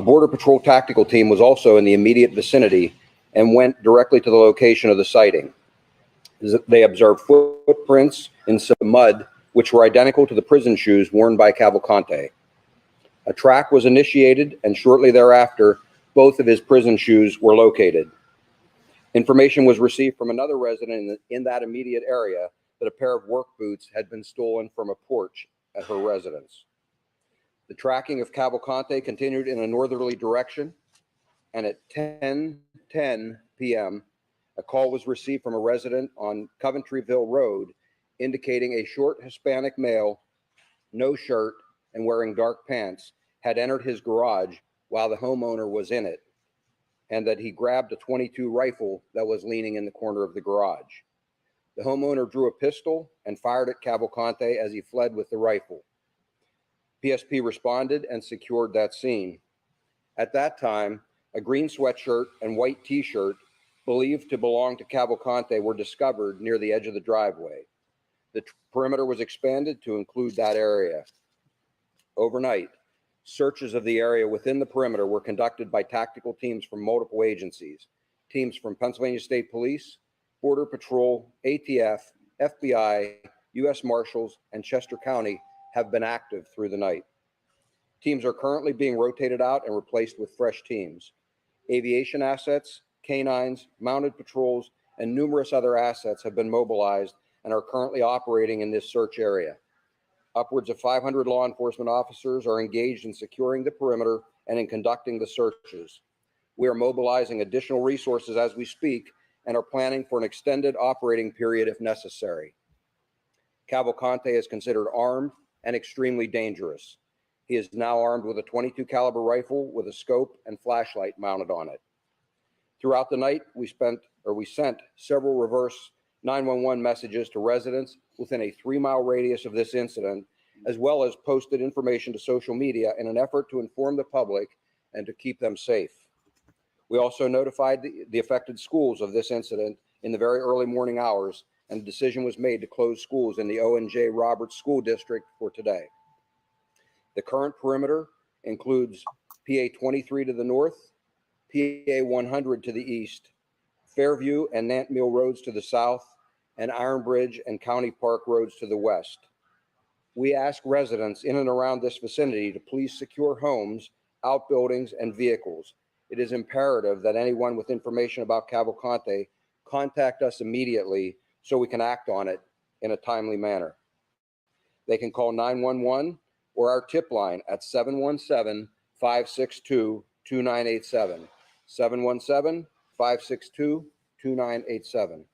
A Border Patrol tactical team was also in the immediate vicinity and went directly to the location of the sighting. They observed footprints in some mud, which were identical to the prison shoes worn by Cavalcante. A track was initiated, and shortly thereafter, both of his prison shoes were located. Information was received from another resident in that immediate area that a pair of work boots had been stolen from a porch at her residence. The tracking of Cavalcante continued in a northerly direction, and at 10:10 p.m., a call was received from a resident on Coventryville Road indicating a short Hispanic male, no shirt, and wearing dark pants, had entered his garage while the homeowner was in it, and that he grabbed a .22 rifle that was leaning in the corner of the garage. The homeowner drew a pistol and fired at Cavalcante as he fled with the rifle. PSP responded and secured that scene. At that time, a green sweatshirt and white t-shirt believed to belong to Cavalcante were discovered near the edge of the driveway. The perimeter was expanded to include that area. Overnight, searches of the area within the perimeter were conducted by tactical teams from multiple agencies. Teams from Pennsylvania State Police, Border Patrol, ATF, FBI, U.S. Marshals, and Chester County have been active through the night. Teams are currently being rotated out and replaced with fresh teams. Aviation assets, canines, mounted patrols, and numerous other assets have been mobilized and are currently operating in this search area. Upwards of 500 law enforcement officers are engaged in securing the perimeter and in conducting the searches. We are mobilizing additional resources as we speak and are planning for an extended operating period if necessary. Cavalcante is considered armed and extremely dangerous. He is now armed with a .22 caliber rifle with a scope and flashlight mounted on it. Throughout the night, we sent several reverse 911 messages to residents within a 3-mile radius of this incident, as well as posted information to social media in an effort to inform the public and to keep them safe. We also notified the affected schools of this incident in the very early morning hours, and a decision was made to close schools in the O&J Roberts School District for today. The current perimeter includes PA 23 to the north, PA 100 to the east, Fairview and Nant Mill roads to the south, and Iron Bridge and County Park roads to the west. We ask residents in and around this vicinity to please secure homes, outbuildings, and vehicles. It is imperative that anyone with information about Cavalcante contact us immediately so we can act on it in a timely manner. They can call 911 or our tip line at 717-562-2987. 717-562-2987.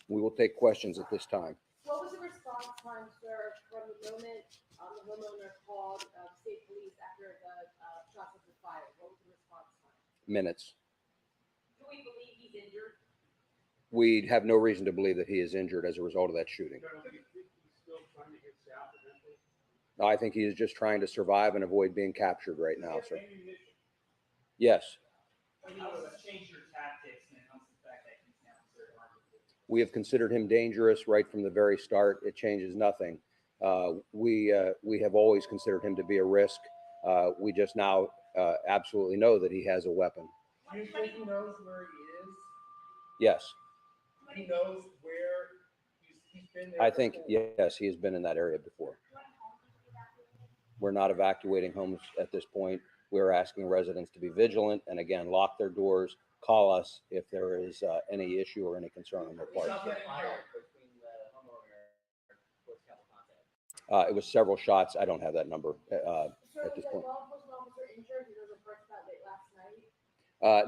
We will take questions at this time. What was the response time, sir, from the moment the homeowner called state police after the shots had been fired? What was the response time? Minutes. Do we believe he's injured? We have no reason to believe that he is injured as a result of that shooting. I think he is just trying to survive and avoid being captured right now, sir. Yes. How does this change your tactics when it comes to the fact that he's now considered armed? We have considered him dangerous right from the very start. It changes nothing. We have always considered him to be a risk. We just now absolutely know that he has a weapon. Do you think he knows where he is? Yes. He knows where he's been there. I think, yes, he has been in that area before. We're not evacuating homes at this point. We're asking residents to be vigilant and, again, lock their doors, call us if there is any issue or any concern on their part. It was several shots. I don't have that number at this point. Law enforcement officer injured? He was reported that late last night.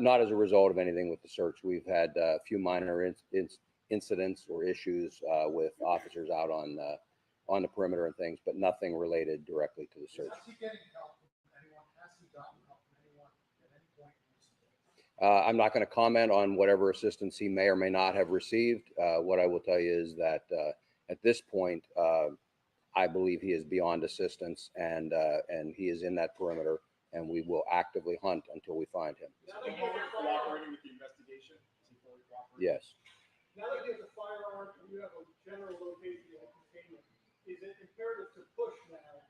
Not as a result of anything with the search. We've had a few minor incidents or issues with officers out on the perimeter and things, but nothing related directly to the search. Has he getting help from anyone? Has he gotten help from anyone at any point in recent days? I'm not going to comment on whatever assistance he may or may not have received. What I will tell you is that at this point, I believe he is beyond assistance, and he is in that perimeter, and we will actively hunt until we find him. Now that you are cooperating with the investigation, is he fully cooperating? Yes. Now that you have the firearm and you have a general location of containment, is it imperative to push now,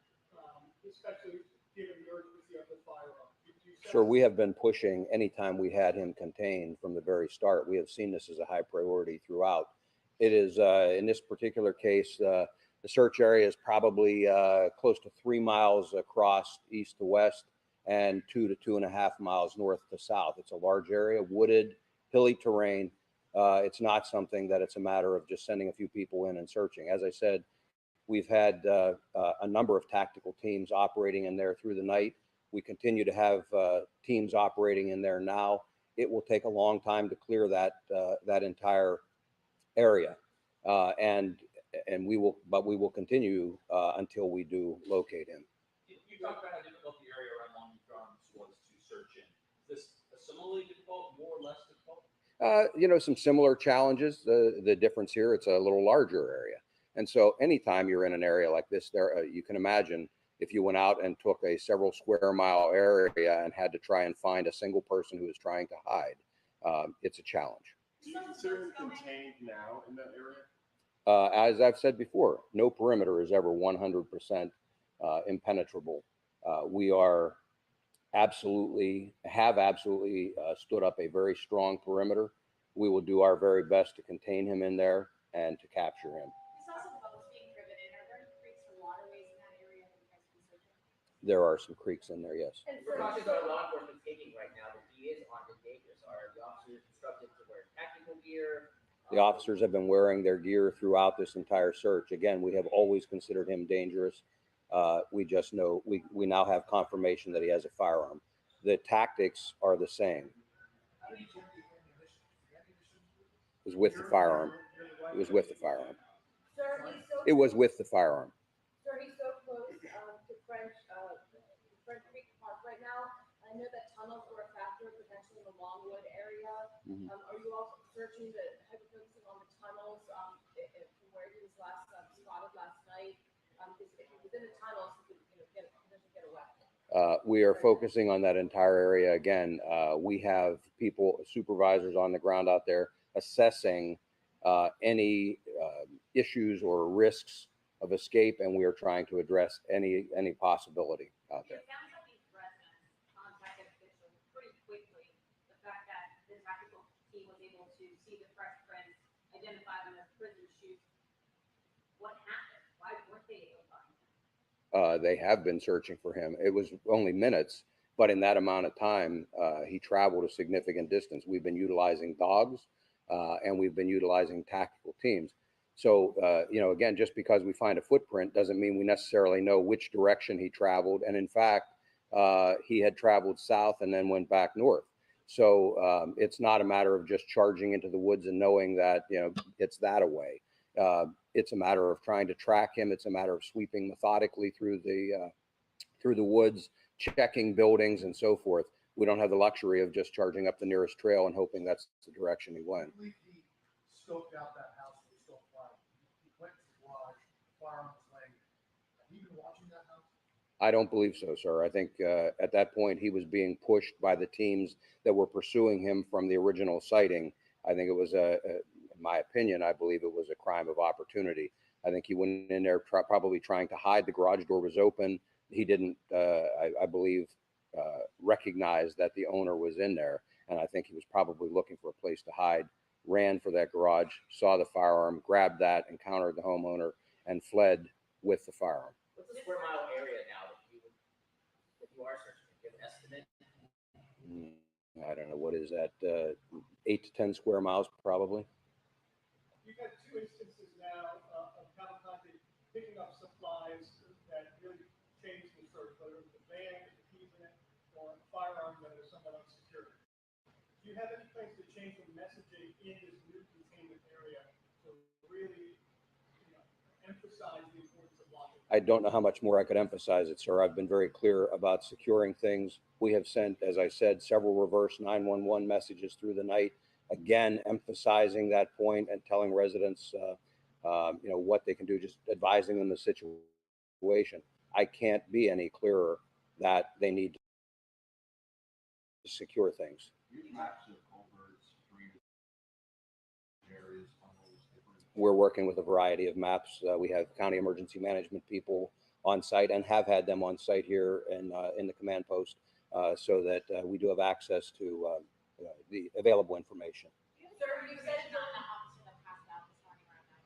especially given the urgency of the firearm? Do you Sir, we have been pushing anytime we had him contained from the very start. We have seen this as a high priority throughout. It is, in this particular case, the search area is probably close to 3 miles across east to west and 2 to 2.5 miles north to south. It's a large area, wooded, hilly terrain. It's not something that it's a matter of just sending a few people in and searching. As I said, we've had a number of tactical teams operating in there through the night. We continue to have teams operating in there now. It will take a long time to clear that entire area, and we will continue until we do locate him. You talked about how difficult the area around Long Beach Gardens was to search in. Is this similarly difficult, more or less difficult? Some similar challenges. The difference here, it's a little larger area, and so anytime you're in an area like this, you can imagine. If you went out and took a several square mile area and had to try and find a single person who is trying to hide, it's a challenge. Do you consider him contained now in that area? As I've said before, no perimeter is ever 100% impenetrable. We have absolutely stood up a very strong perimeter. We will do our very best to contain him in there and to capture him. We saw some boats being driven in. Are there any creeks or waterways in that area that you guys can search in? There are some creeks in there, yes. And The so- precautions our law enforcement taking right now that he is armed and dangerous. Are the officers instructed to wear tactical gear? The officers have been wearing their gear throughout this entire search. Again, we have always considered him dangerous. We just know we now have confirmation that he has a firearm. The tactics are the same. How do you check the ammunition? The ammunition? It was with the firearm. It was with the firearm. Sir, he's so It was with the firearm. Sir, he's so close to French Creek Park right now. I know that tunnels were a factor potentially in the Longwood area. Mhm. Are you also searching focusing on the tunnels from where he was last spotted last night? Because if he was in the tunnels, he could potentially get away. We are focusing on that entire area again. We have supervisors on the ground out there assessing any issues or risks of escape, and we are trying to address any possibility out there. It sounds like these residents contacted officials pretty quickly. The fact that the tactical team was able to see the fresh prints, identify them as prison shoes. What happened? Why weren't they able to find him? They have been searching for him. It was only minutes, but in that amount of time, he traveled a significant distance. We've been utilizing dogs, and we've been utilizing tactical teams. So, again, just because we find a footprint doesn't mean we necessarily know which direction he traveled. And in fact, he had traveled south and then went back north. So it's not a matter of just charging into the woods and knowing that, it's that away. It's a matter of trying to track him. It's a matter of sweeping methodically through the woods, checking buildings and so forth. We don't have the luxury of just charging up the nearest trail and hoping that's the direction he went. I believe he scoped out that house that was still flying. He went to the garage, the firearm was laying. Have you been watching that house? I don't believe so, sir. I think at that point he was being pushed by the teams that were pursuing him from the original sighting. I think it was in my opinion, I believe it was a crime of opportunity. I think he went in there probably trying to hide. The garage door was open. He didn't, I believe, recognize that the owner was in there. And I think he was probably looking for a place to hide, ran for that garage, saw the firearm, grabbed that, encountered the homeowner, and fled with the firearm. What's the square mile area now that you are searching? Do you have an estimate? I don't know, what is that, 8 to 10 square miles probably. You've had two instances now of Cavalcante picking up supplies that really changed the search, whether it was a van with the keys in it or a firearm that is somewhat unsecured. Do you have any plans to change the messaging in this new containment area to really emphasize the importance of locking? I don't know how much more I could emphasize it, sir. I've been very clear about securing things. We have sent, as I said, several reverse 911 messages through the night, again, emphasizing that point and telling residents, what they can do, just advising them the situation. I can't be any clearer that they need to secure things. We're working with a variety of maps. We have county emergency management people on site and have had them on site here in the command post so that we do have access to the available information. Sir, you said not an officer that passed out this morning around 9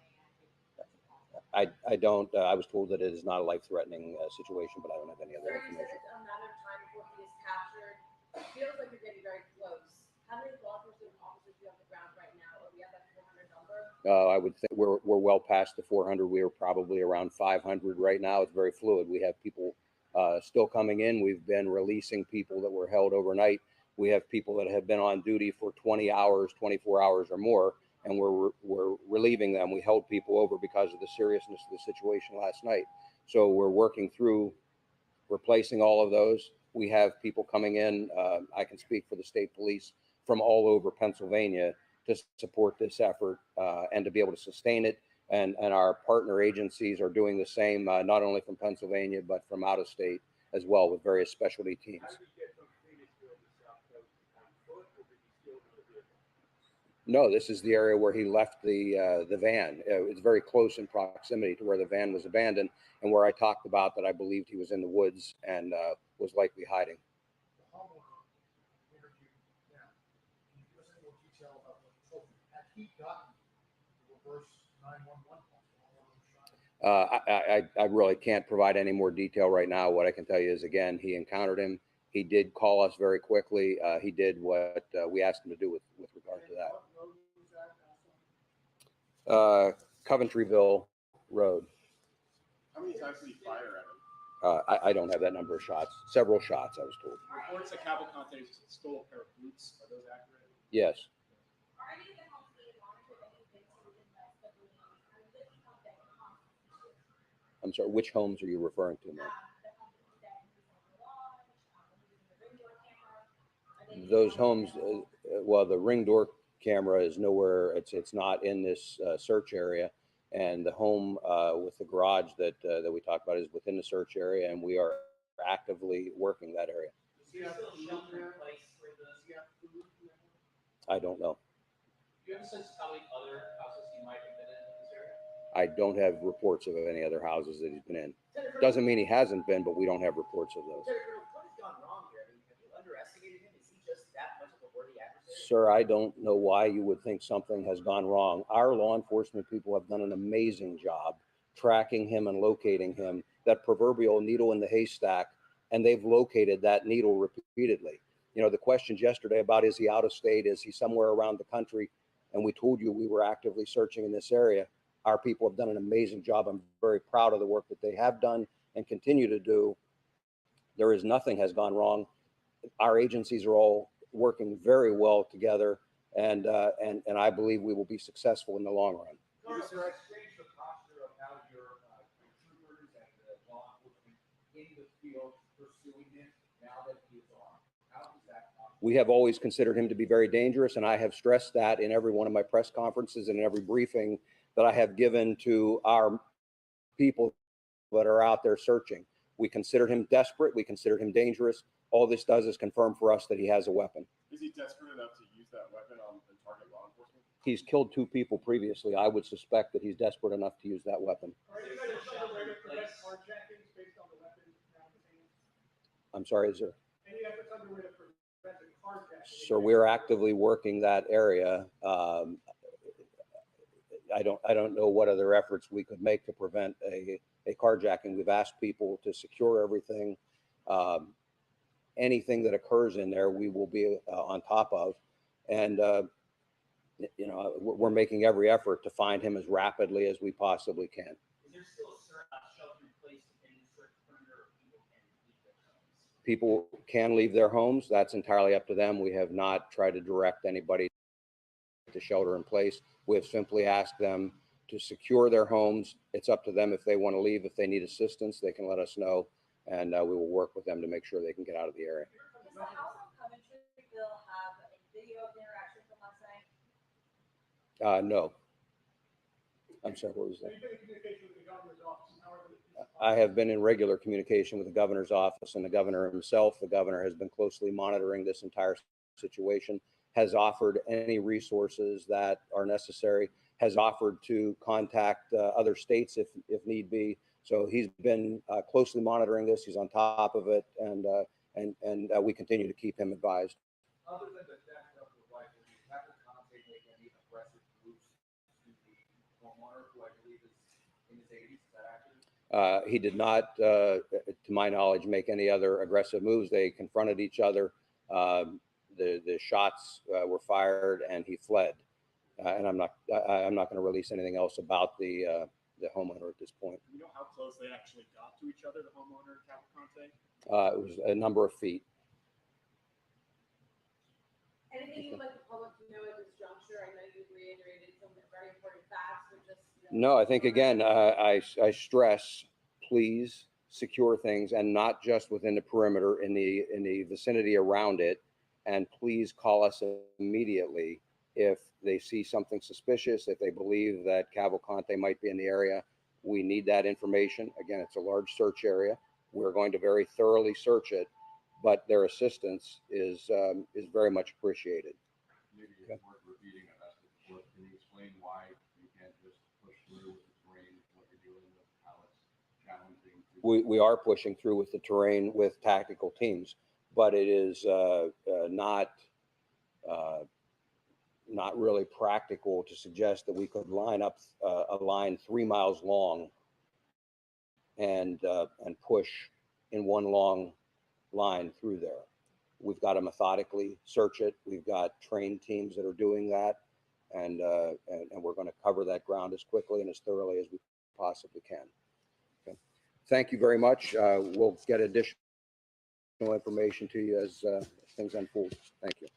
a.m. I don't, I was told that it is not a life-threatening situation, but I don't have any other Sir, you said information. it's a matter of time before he is captured. It feels like you're getting very close. How many law enforcement officers do you have on the ground right now? Are we at that 400 number? I would think we're well past the 400. We are probably around 500 right now. It's very fluid. We have people still coming in. We've been releasing people that were held overnight. We have people that have been on duty for 20 hours, 24 hours or more, and we're relieving them. We held people over because of the seriousness of the situation last night. So we're working through replacing all of those. We have people coming in. I can speak for the state police from all over Pennsylvania to support this effort and to be able to sustain it. And our partner agencies are doing the same, not only from Pennsylvania, but from out of state as well, with various specialty teams. No, this is the area where he left the van. It's very close in proximity to where the van was abandoned and where I talked about that I believed he was in the woods and was likely hiding. The homeowner interviewed them. Can you give us any more detail about what he told you? Had he gotten the reverse 911 call? I really can't provide any more detail right now. What I can tell you is, again, he encountered him. He did call us very quickly. He did what we asked him to do with regard to that. What road was that? Coventryville Road. How many times did he fire at him? I don't have that number of shots. Several shots, I was told. Reports that Cavalcante stole a pair of boots. Are those accurate? Yes. Are any of the homes being monitored? Any victims in that civilian? I mean, this is something I'm sorry, which homes are you referring to, ma'am? the homes that use on the lodge, using the ring door camera. Are they Those being homes, monitored? well, the ring door camera is nowhere. It's not in this search area. And the home with the garage that we talked about is within the search area, and we are actively working that area. Is there still shelter in place for the? I don't know. Do you have a sense of how many other houses he might have been in this area? I don't have reports of any other houses that he's been in. Doesn't mean he hasn't been, but we don't have reports of those. Senator Colonel, what has gone wrong here? I mean, have you underestimated him? Is he just that much of a worthy adversary? Sir, I don't know why you would think something has gone wrong. Our law enforcement people have done an amazing job tracking him and locating him, that proverbial needle in the haystack, and they've located that needle repeatedly. You know, the questions yesterday about is he out of state, is he somewhere around the country, and we told you we were actively searching in this area. Our people have done an amazing job. I'm very proud of the work that they have done and continue to do. There is nothing has gone wrong. Our agencies are all working very well together, and I believe we will be successful in the long run. Is there a change the posture of how your troopers and the law enforcement in the field pursuing him now that he is armed? How is that possible? We have always considered him to be very dangerous, and I have stressed that in every one of my press conferences and in every briefing that I have given to our people that are out there searching. We considered him desperate. We considered him dangerous. All this does is confirm for us that he has a weapon. Is he desperate enough to use that weapon on and target law enforcement? He's killed 2 people previously. I would suspect that he's desperate enough to use that weapon. Are you guys trying to prevent carjackings based on the weapons now in his hands? I'm sorry, is there? Any efforts underway to prevent a carjacking? So we're actively working that area. I don't know what other efforts we could make to prevent a carjacking. We've asked people to secure everything. Anything that occurs in there, we will be on top of. And, you know, we're making every effort to find him as rapidly as we possibly can. Is there still a shelter in place in the search perimeter, or People people can leave their homes? can leave their homes. That's entirely up to them. We have not tried to direct anybody to shelter in place. We have simply asked them to secure their homes. It's up to them if they want to leave. If they need assistance, they can let us know, and we will work with them to make sure they can get out of the area. Does the house on Coventryville have a video of the interaction from last night? No. I'm sorry, what was that? You've been in communication with the governor's office. How are the I have been in regular communication with the governor's office and the governor himself. The governor has been closely monitoring this entire situation, has offered any resources that are necessary, has offered to contact other states if need be. So he's been closely monitoring this. He's on top of it, and and we continue to keep him advised. Other than the death of the wife, did Cavalcante make any aggressive moves to the homeowner, who I believe is in his 80s? Is that accurate? He did not, to my knowledge, make any other aggressive moves. They confronted each other. The shots were fired, and he fled. And I'm not going to release anything else about the homeowner at this point. You know how close they actually got to each other, the homeowner and Cavalcante? It was a number of feet. Anything you'd like the public to know at this juncture? I know you reiterated some very important facts, but just. No, I think again, I stress, please secure things, and not just within the perimeter, in the vicinity around it, and please call us immediately if they see something suspicious, if they believe that Cavalcante might be in the area. We need that information. Again, it's a large search area. We're going to very thoroughly search it, but their assistance is very much appreciated. Maybe it's worth repeating it. Can you explain why you can't just push through with the terrain, what you're dealing with, how it's challenging? We are pushing through with the terrain with tactical teams, but it is not really practical to suggest that we could line up a line 3 miles long and push in one long line through there. We've got to methodically search it. We've got trained teams that are doing that, and we're going to cover that ground as quickly and as thoroughly as we possibly can. Okay. Thank you very much. We'll get additional information to you as things unfold. Thank you.